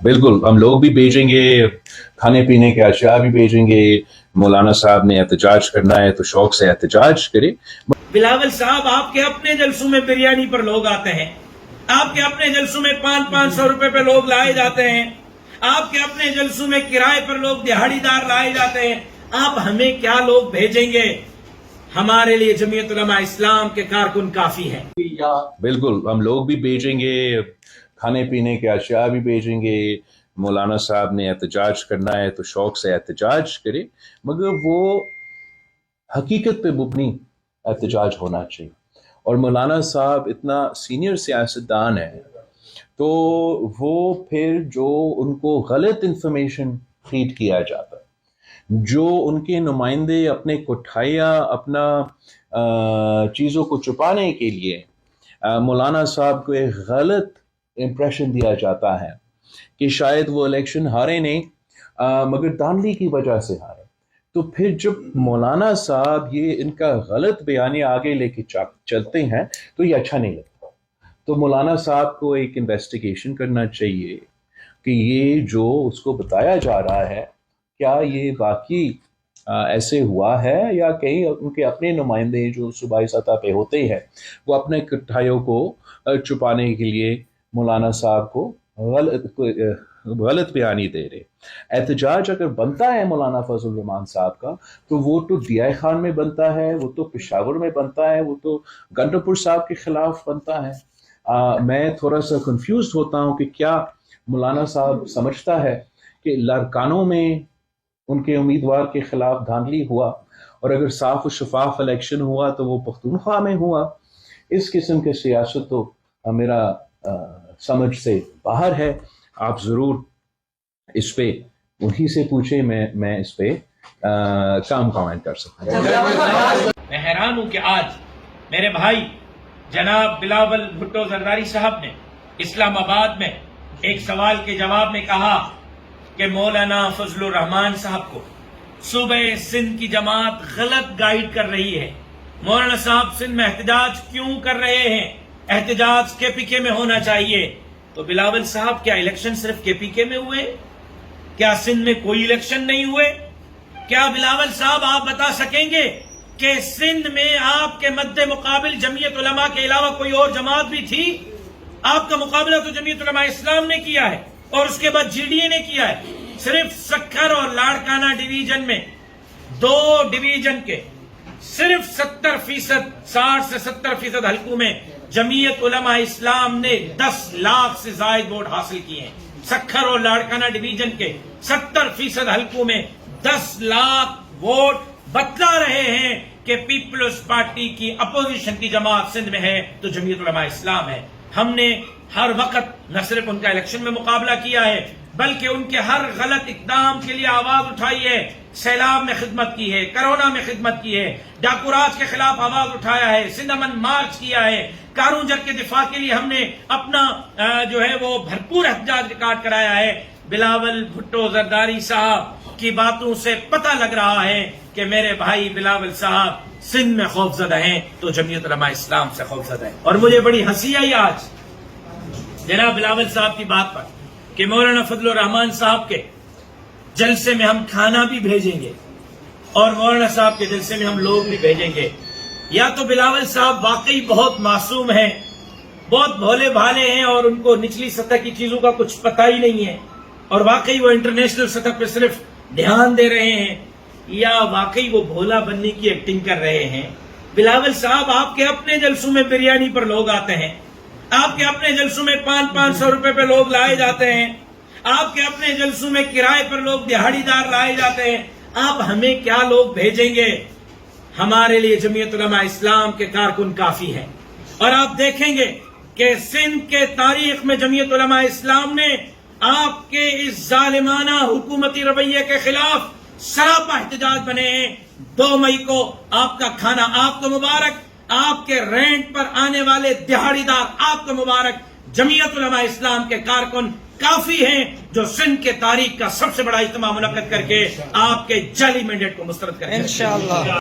बिल्कुल, हम लोग भी भेजेंगे, खाने पीने के अशिया भी भेजेंगे। मौलाना साहब ने एहतजाज करना है तो शौक से एहतजाज करे। बिलावल साहब, आपके अपने जलसों में बिरयानी पर लोग आते हैं, आपके अपने जलसों में 500-500 रुपए पे लोग लाए जाते हैं, आपके अपने जलसों में किराए पर लोग दिहाड़ीदार लाए जाते हैं। आप हमें क्या लोग भेजेंगे? हमारे लिए जमीयत उलमा इस्लाम के कारकुन काफी हैं। बिल्कुल, हम लोग भी भेजेंगे, खाने पीने के अशिया भी भेजेंगे। मौलाना साहब ने एहतजाज करना है तो शौक से एहतजाज करे, मगर वो हकीकत पे मुबनी एहतजाज होना चाहिए। और मौलाना साहब इतना सीनियर सियासतदान है तो वो फिर जो उनको गलत इंफॉर्मेशन फीड किया जाता है, जो उनके नुमाइंदे अपने कोठाया अपना चीज़ों को छुपाने के लिए मौलाना साहब को एक गलत इम्प्रेशन दिया जाता है कि शायद वो इलेक्शन हारे नहीं मगर धांधली की वजह से हारे। तो फिर जब मौलाना साहब ये इनका गलत बयानिया आगे लेके चलते हैं तो ये अच्छा नहीं लगता। तो मौलाना साहब को एक इन्वेस्टिगेशन करना चाहिए कि ये जो उसको बताया जा रहा है क्या ये वाकई ऐसे हुआ है या कहीं उनके अपने नुमाइंदे जो सूबाई सतह पे होते हैं वो अपने इकट्ठाइयों को छुपाने के लिए मौलाना साहब को गलत बयानी दे रहे। एहतजाज अगर बनता है मौलाना फजल रहमान साहब का तो वो तो दिया खान में बनता है, वो तो पेशावर में बनता है, वो तो गंडोपुर साहब के खिलाफ बनता है। मैं थोड़ा सा कंफ्यूज होता हूँ कि क्या मौलाना साहब समझता है कि लारकानों में उनके उम्मीदवार के खिलाफ धांधली हुआ और अगर साफ और शफाफ इलेक्शन हुआ तो वो पख्तूनख्वा में हुआ। इस किस्म के सियासत तो मेरा समझ से बाहर है। आप ज़रूर इस पे उन्हीं से पूछे, मैं इस पे काम कमेंट कर सकता हूँ। मैं हैरान हूं कि आज मेरे भाई जनाब बिलावल भुट्टो जरदारी साहब ने इस्लामाबाद में एक सवाल के जवाब में कहा कि मौलाना फजलुर रहमान साहब को सूबे सिंध की जमात गलत गाइड कर रही है। मौलाना साहब सिंध में एहतजाज क्यों कर रहे हैं? एहतजाज केपीके में होना चाहिए। तो बिलावल साहब, क्या इलेक्शन सिर्फ केपीके में हुए? क्या सिंध में कोई इलेक्शन नहीं हुए? क्या बिलावल साहब आप बता सकेंगे कि सिंध में आपके मद्दे मुकाबिल जमीयत उलमा के अलावा कोई और जमात भी थी? आपका मुकाबला तो जमीयत उलमा इस्लाम ने किया है और उसके बाद जीडीए ने किया है। सिर्फ सक्खर और लाड़काना डिवीजन में, 2 डिवीजन के सिर्फ 70%, 60 से 70% हल्कों में जमीयत उलमा इस्लाम ने 10 लाख से जायद वोट हासिल किए हैं। सक्खर और लाड़काना डिवीजन के 70% हल्कों में 10 लाख वोट बतला रहे हैं कि पीपल्स पार्टी की अपोजिशन की जमात सिंध में है तो जमीयत उलमा इस्लाम है। हमने हर वक्त न सिर्फ उनका इलेक्शन में मुकाबला किया है बल्कि उनके हर गलत इकदाम के लिए आवाज उठाई है। सैलाब में खिदमत की है, कोरोना में खिदमत की है, डाकूराज के खिलाफ आवाज उठाया है, सिंध अमन मार्च किया है, कानून जग के दिफा के लिए हमने अपना जो है वो भरपूर एहतजाज रिकॉर्ड कराया है। बिलावल भुट्टो जरदारी साहब की बातों से पता लग रहा है कि मेरे भाई बिलावल साहब सिंध में खौफजदा हैं तो जमीयत उलमा इस्लाम से खौफजदा है। और मुझे बड़ी हंसी आई आज जनाब बिलावल साहब की बात पर कि मौलाना फजलुर रहमान साहब के जलसे में हम खाना भी भेजेंगे और मौलाना साहब के जलसे में हम लोग भी भेजेंगे। या तो बिलावल साहब वाकई बहुत मासूम हैं, बहुत भोले भाले हैं और उनको निचली सतह की चीजों का कुछ पता ही नहीं है और वाकई वो इंटरनेशनल सतह पर सिर्फ ध्यान दे रहे हैं, या वाकई वो भोला बनने की एक्टिंग कर रहे हैं। बिलावल साहब, आपके अपने जलसों में बिरयानी पर लोग आते हैं, आपके अपने जलसों में 500-500 रुपए पे लोग लाए जाते हैं, आपके अपने जलसों में किराए पर लोग दिहाड़ीदार लाए जाते हैं। आप हमें क्या लोग भेजेंगे? हमारे लिए जमीयत उलमा इस्लाम के कारकुन काफी हैं। और आप देखेंगे कि सिंध के तारीख में जमीयत उलमा इस्लाम ने आपके इस जालिमाना हुकूमती रवैये के खिलाफ सरापा एहतजाज बने हैं। 2 मई को आपका खाना आपको मुबारक, आपके रेंट पर आने वाले दिहाड़ीदार आपको मुबारक। जमीयत उलमा इस्लाम के कारकुन काफी हैं जो सिंध के तारीख का सबसे बड़ा इज्तिमा मुनक्कद करके आपके जाली मैंडेट को मुस्तरद करेंगे इंशाअल्लाह।